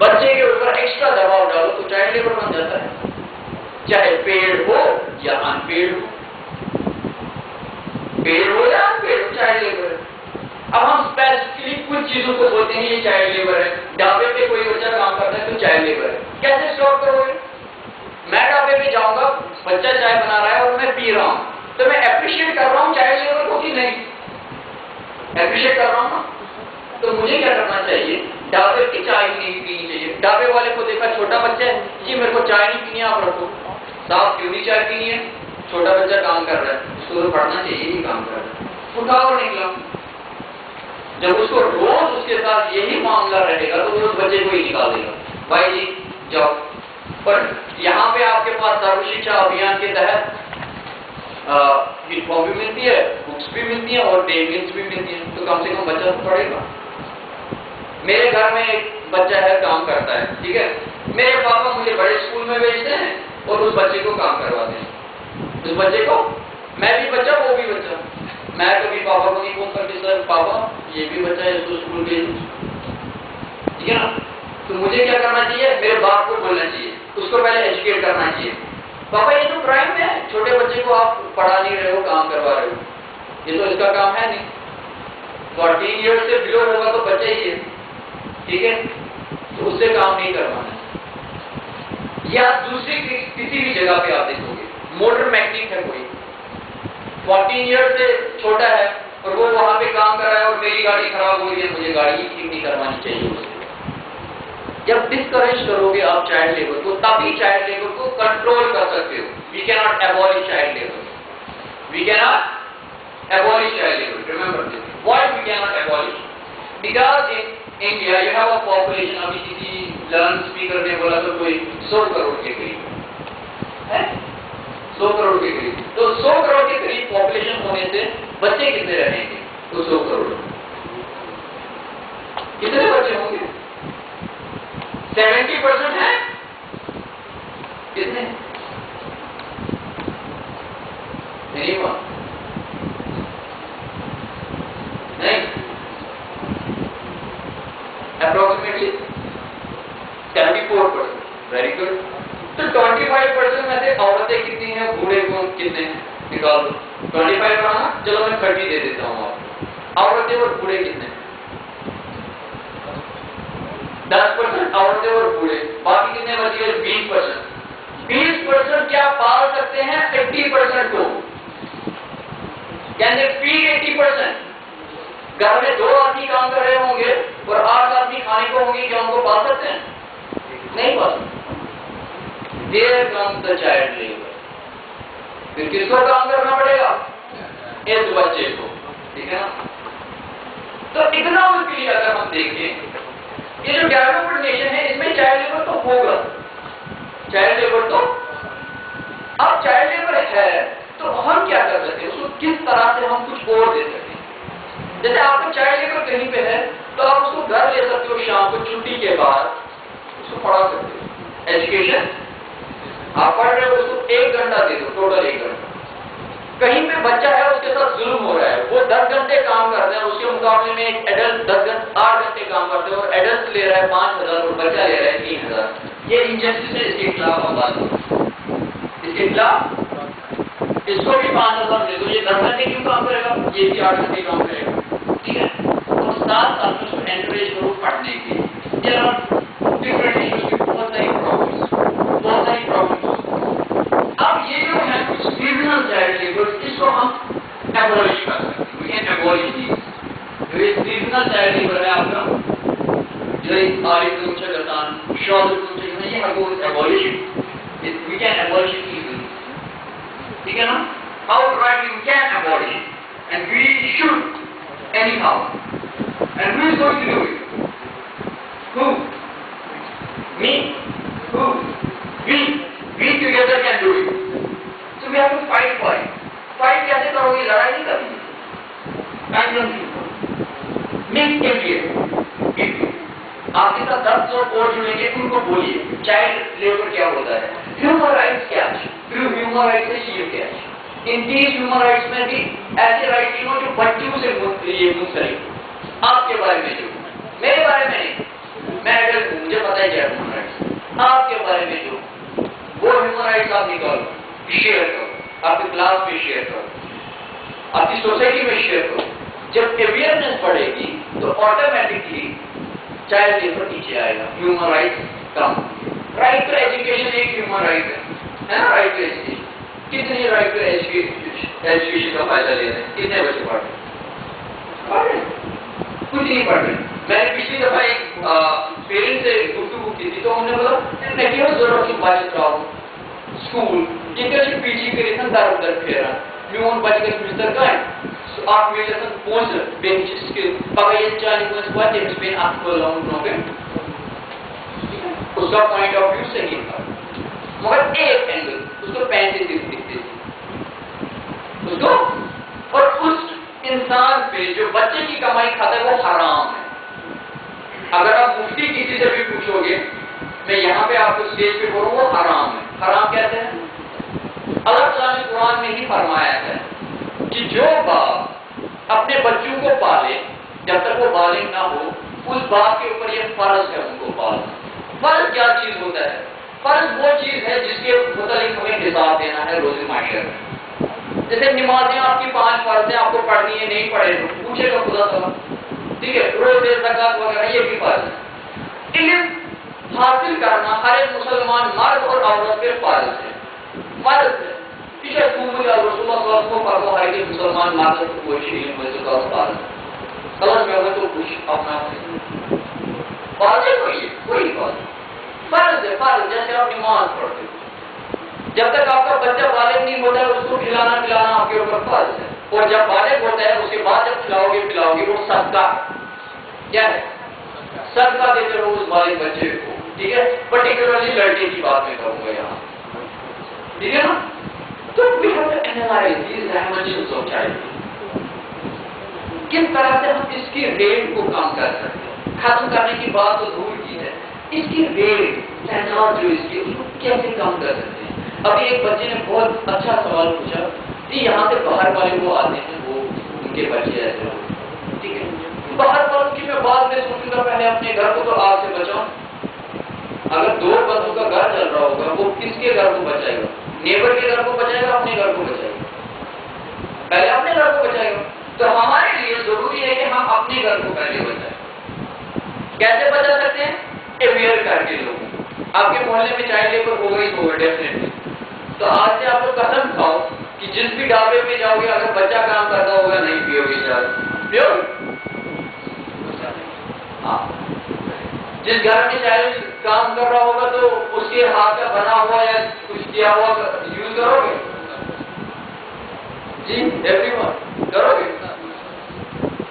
بچے کے اوپر ایکسٹرا دباؤ ڈالو تو چائلڈ لیبر بن جاتا ہے، چاہے پیڑ ہو یا ان پیڑ ہو، پیڑ ہو یا ان پیڑ ہو، چائلڈ لیبر ہے۔ اب ہم اسپیسیفکلی کچھ چیزوں کو بولتے ہیں یہ چائلڈ لیبر ہے، ڈھابے پہ کوئی بچہ کام کرتا ہے تو چائلڈ لیبر ہے، کیسے اسٹاپ کرو گے؟ میں ڈھابے پہ جاؤں گا، بچہ چائے بنا رہا ہے اور میں پی رہا ہوں، تو میں اپریشیٹ کر رہا ہوں چائلڈ لیبر کو کہ نہیں؟ اپریشیٹ کر رہا ہوں نا۔ تو مجھے کیا کرنا چاہیے؟ ڈھابے کی چائے نہیں پینی چاہیے۔ ڈھابے والے کو دیکھا چھوٹا بچہ ہے، جی میرے کو چائے نہیں پینی، آپ رکھو۔ صاحب کیوں نہیں چائے پینی ہے؟ چھوٹا بچہ کام کر رہا ہے، اس کو تو پڑھنا چاہیے، نہیں کام کر رہا ہے، اٹھا اور نکلا۔ جب اس کو روز اس کے ساتھ یہی معاملہ رہے گا تو اس بچے کو ہی نکال دے گا، بھائی جی جاؤ۔ پر یہاں پہ آپ کے پاس سرو شکشا ابھیان کے تحت یونیفارم بھی ملتی ہے، بکس بھی ملتی ہیں اور ڈے میلز بھی ملتی ہیں، تو کم سے کم بچہ تو پڑھے گا۔ میرے گھر میں ایک بچہ ہے، کام کرتا ہے، ٹھیک ہے، میرے پاپا مجھے بڑے اسکول میں بھیجتے ہیں اور اس بچے کو کام کرواتے ہیں۔ اس بچے کو، میں بھی بچہ وہ بھی بچہ، میں کبھی پاپا کو نہیں فون کر کے سر پاپا یہ بھی بچہ ہے اس کو اسکول بھیجو، ٹھیک ہے نا؟ تو مجھے کیا کرنا چاہیے؟ میرے باپ کو بولنا چاہیے، اس کو پہلے ایجوکیٹ کرنا چاہیے، پاپا یہ تو کرائم ہے، چھوٹے بچے کو آپ پڑھا نہیں رہے ہو، کام کروا رہے ہو، یہ تو اس کا کام ہے نہیں۔ 14 ایئر سے بلو ہوگا تو بچہ ہی ہے، ٹھیک ہے، تو اس سے کام نہیں کروانا۔ یا دوسری کسی بھی جگہ پہ آپ دیکھو گے، موٹر میکینک ہے کوئی، 14 ایئر سے چھوٹا ہے اور وہ وہاں پہ کام کر رہا ہے اور میری گاڑی خراب ہو رہی ہے، مجھے گاڑی ہی ٹھیک نہیں کروانی چاہیے اس سے۔ جب ڈسکریج کرو گے آپ چائلڈ لیبر کو، تبھی چائلڈ لیبر کو کنٹرول کر سکتے ہو۔ We can not abolish child labour, we can not abolish child labour, remember this. Why we can not abolish? Because in India you have a population, ابھی کسی learn speaker نے بولا تو کوئی 100 کروڑ کے قریب ہے، 100 کروڑ کے قریب، تو 100 کروڑ کے قریب پاپولیشن ہونے سے بچے کتنے رہیں گے؟ تو 100 کروڑ کتنے بچے ہوں گے؟ 70% ہیں کتنے؟ نہیں ہوا، نہیں، اپروکسیمیٹلی 74%، ویری گڈ۔ تو 25% میں سے عورتیں کتنی ہیں، بوڑھے کو کتنے ہیں؟ نکال دو 25 بنانا، چلو میں 30 دے دیتا ہوں آپ، عورتیں اور بوڑھے کتنے؟ 10% عورتیں اور بوڑھے، باقی کتنے بچ گئے؟ 20%۔ 20% کیا پال سکتے ہیں 80% کو؟ Can they feed 80%؟ گھر میں 2 آدمی کام کر رہے ہوں گے اور 8 آدمی کھانے کو ہوں گے، کیا ان کو پال سکتے ہیں؟ نہیں پال سکتے۔ There comes the child labor۔ پھر کس کو کام کرنا پڑے گا؟ اس بچے کو، ٹھیک ہے نا؟ تو اکنامکلی اگر ہم دیکھیں، یہ جو ڈیولپڈ نیشن ہے اس میں چائلڈ لیبر تو ہوگا، چائلڈ لیبر تو، اب چائلڈ لیبر ہے تو ہم کیا کر سکتے ہیں؟ اس کو کس طرح سے ہم کچھ اور دے سکتے ہیں؟ جیسے آپ کو چائلڈ لیبر کہیں پہ ہے تو آپ اس کو گھر لے سکتے ہو، شام کو چھٹی کے بعد اس کو پڑھا سکتے ہو، ایجوکیشن آپ پڑھ رہے ہو، اس کو 1 گھنٹہ دے دو، ٹوٹل 1 گھنٹہ۔ کہیں پہ بچہ ہے اس کے ساتھ ظلم ہو رہا ہے، وہ 10 گھنٹے کام کرتے ہیں، اس کے مقابلے میں ایک ایڈلٹ 8 گھنٹے کام کرتے ہیں اور ایڈلٹ لے رہا ہے 5000 اور بچہ لے رہا ہے 3000، یہ انجسٹس ہے، اس کے خلاف ہم بات کریں، اس کے خلاف اس کو بھی 5000 دے دو، یہ 10 گھنٹے کیوں کام کرے گا؟ یہ بھی 8 گھنٹے کام کرے گا، ٹھیک ہے؟ اور ساتھ ساتھ اس کو انکریج کرو پڑھنے کے لیے۔ یہ ڈفرینٹ ایشوز کی بہت ساری پرابلمس۔ اب یہ جو ہے کچھ سیزنل چائلڈ لیبر، اس کو ہم ایبولش کر سکتے ہیں، وی کین ایبولش دیز۔ جو یہ سیزنل چائلڈ لیبر ہے آپ کا، جو عارف المنشا گردان، شاذ المنشا گردان، یہ ہم کو ایبولش، وی کین ایبولش ایزیلی، ٹھیک ہے نا؟ Out right we can abolish and we should any how, and who is going to do it? Who? Me? Who? We together can do it. So we have to fight for it. Fight کیسے کرو گے؟ لڑائی نہیں کرنی، مل کے لیے آپ کے ساتھ 10 لوگ اور جڑیں گے، ان کو بولیے چائلڈ لیبر کیا ہوتا ہے، ہیومن رائٹس کیا ہے، پھر ہیومن رائٹس سے یہ کیا ہے۔ ان 30 ہیومن رائٹس میں بھی ایسے رائٹس ہوں جو بچوں سے منسلک، آپ کے بارے میں جو، میرے بارے میں نہیں، میں اگر مجھے پتا ہے ہیومن رائٹس. آپ کے بارے میں جو وہ ہیومن رائٹس آپ نکالو, شیئر کرو, آپ کی کلاس میں شیئر کرو, آپ کی سوسائٹی میں شیئر کرو. جب اویئرنیس بڑھے گی تو آٹومیٹکلی چائلڈ لیبر نیچے آئے گا, human rights come. Right to education ایک ہیومن رائٹ ہے نا, رائٹ ٹو ایجوکیشن. کتنے رائٹ ٹو ایجوکیشن کا فائدہ لے رہے ہیں, کتنے بچے پڑھ رہے ہیں؟ کچھ نہیں پڑھ رہے. میں نے پچھلی دفعہ ایک پیرنٹ سے گفتگو کی تھی تو انہوں نے بولا میں کیوں ضرورت کی بچ رہا ہوں اسکول کیونکہ پی جی کے ریسن دار ادھر پھیرا میون بچہ گژھِ مستر کامہِ اکھ میلہِ آسان پونٛسہٕ بیٚیہِ چھِ سکل پگہہ ییٚلہِ چانہِ کٲنٛسہِ واتہِ تٔمِس پیٚیہِ اکھ پھٲلاوُن برٛونٛہہ کَنہِ. اس کا پوائنٹ آف ویو صحیح تھا مگر ایک اینگل اس کو پیسے دکھتے تھے اس کو, اور اس انسان پہ جو بچے کی کمائی کھاتا ہے وہ حرام ہے. اگر آپ مفتی کسی سے بھی پوچھو گے, میں یہاں پہ آپ کو اسٹیج پہ بولوں وہ حرام ہے. حرام کہتے ہیں اللہ تعالیٰ نے قرآن میں ہی فرمایا ہے کہ جو باپ اپنے بچوں کو پالے جب تک وہ بالغ نہ ہو اس باپ کے اوپر یہ فرض ہے ان کو پالنا. فرض کیا چیز ہوتا ہے؟ فرض وہ چیز ہے جس کے متعلق ہمیں حساب دینا ہے روز معاشرے میں. جیسے نمازیں آپ کی 5 فرض ہیں, آپ کو پڑھنی ہے, نہیں پڑھے تو پوچھے گا خدا تعالیٰ, ٹھیک ہے. روزے زکات وغیرہ یہ بھی فرض ہے. علم حاصل کرنا ہر ایک مسلمان مرد اور عورت پہ فرض ہے, فرض ہے. پیچھے رسول اللہ کو فرمایا ہر ایک مسلمان مرد کو کوئی علم میں تو فرض ہے. غلط میں ہو تو کچھ اپنا واضح کوئی بات فرض ہے. فرض جیسے آپ نماز پڑھتے ہو جب تک آپ کا بچہ بالغ نہیں ہوتا ہے اس کو کھلانا پلانا آپ کے اوپر فرض ہے, اور جب بالغ ہوتا ہے اس کے بعد جب کھلاؤ گے وہ صدقہ کیا ہے, صدقہ دیتے رہو اس بالغ بچے کو, ٹھیک ہے. پرٹیکولرلی لڑکے کی بات میں کروں گا یہاں, ٹھیک ہے نا. تو we have to analyze these dimensions of childhood. کس طرح سے ہم اس کی ریٹ کو کم کر سکتے ہیں. ختم کرنے کی بات تو دور کی ہے, اس کی ریٹ تعداد جو اس کی اس کو کیسے کم کر سکتے ہیں. ابھی ایک بچے نے بہت اچھا سوال پوچھا کہ یہاں سے باہر والے وہ آتے ہیں وہ ان کے بچے ایسے ہو, ٹھیک ہے. باہر والوں کی میں بعد میں سوچوں گا پہلے اپنے گھر کو تو آگ سے بچاؤں. اگر 2 بندوں کا گھر چل رہا ہوگا وہ کس کے گھر کو بچائے گا؟ نیبر کے گھر کو بچائے گا, اپنے گھر کو بچائے گا, پہلے اپنے گھر کو بچائے گا. تو ہمارے لیے ضروری ہے کہ ہم اپنے گھر کو پہلے بچائیں. کیسے بچا سکتے ہیں؟ اویئر کر کے لوگوں. آپ کے محلے میں چائلڈ لیبر ہو گئی تو ڈیفینیٹلی, تو آج سے آپ لوگ قسم کھاؤ کہ جس بھی ڈھابے میں جاؤ گے اگر بچہ کام کرتا ہوگا نہیں پیو گے چائے, پیو ہاں. جس گھر میں چائلڈ کام کر رہا ہوگا تو اس کے ہاتھ کا بنا ہوا یا کچھ کیا ہوا یوز کرو گے؟ جی ایوری ون کرو گے,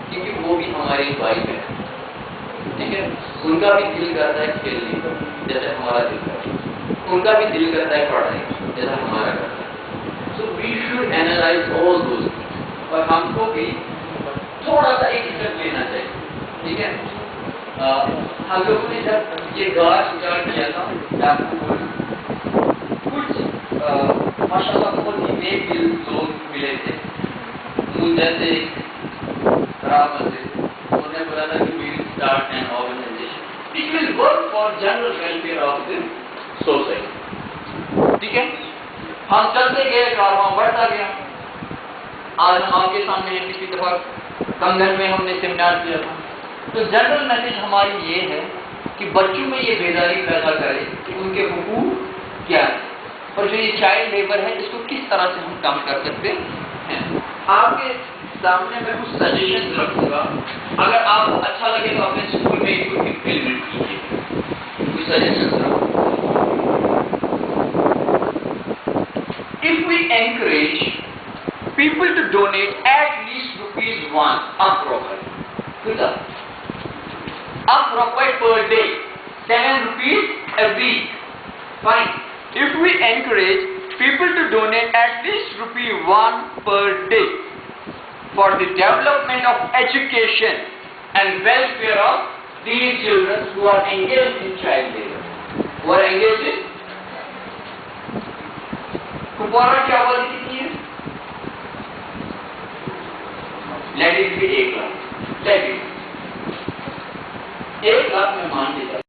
کیونکہ وہ بھی ہمارے بھائی ہے, ٹھیک ہے. ان کا بھی دل کرتا ہے کھیلنے کا جیسے ہمارا دل کرتا ہے, ان کا بھی دل کرتا ہے پڑھنے کا جیسا ہمارا کرتا ہے. So we should analyse all those, اور ہم کو بھی تھوڑا سا ایک اسٹیپ لینا چاہیے, ٹھیک ہے. ہم لوگوں نے جب یہ گاچھ اجاڑ کیا تھا کچھ ماشاء اللہ بہت ہی نیک دل لوگ ملے تھے. جیسے خراب مسجد انہوں نے بولا تھا کہ we will start an organization which will work for general welfare of the society. ٹھیک ہے. ہم چلتے گئے, کارواں بڑھتا گیا. آج ہم آپ کے سامنے پچھلی دفعہ کنگن میں ہم نے سیمینار کیا تھا. تو جنرل میسج ہماری یہ ہے کہ بچوں میں یہ بیداری پیدا کرے کہ ان کے حقوق کیا ہے, اور جو یہ چائلڈ لیبر ہے اس کو کس طرح سے ہم کم کر سکتے ہیں. آپ کے سامنے میں کچھ سجیشن رکھوں گا, اگر آپ کو اچھا لگے تو اپنے اسکول میں کوئی امپلیمنٹ کیجیے. کچھ سجیشن رکھوں. If we encourage people to donate at least ₹1 appropriate per day, 7 rupees a week. Fine. If we encourage people to donate at least ₹1 per day for the development of education and welfare of these children who are engaged in child labor, who are engaged in Kupwara کی آبادی کتنی ہے؟ Let it be 1 lakh. Let it 1 lakh میں مان لیتا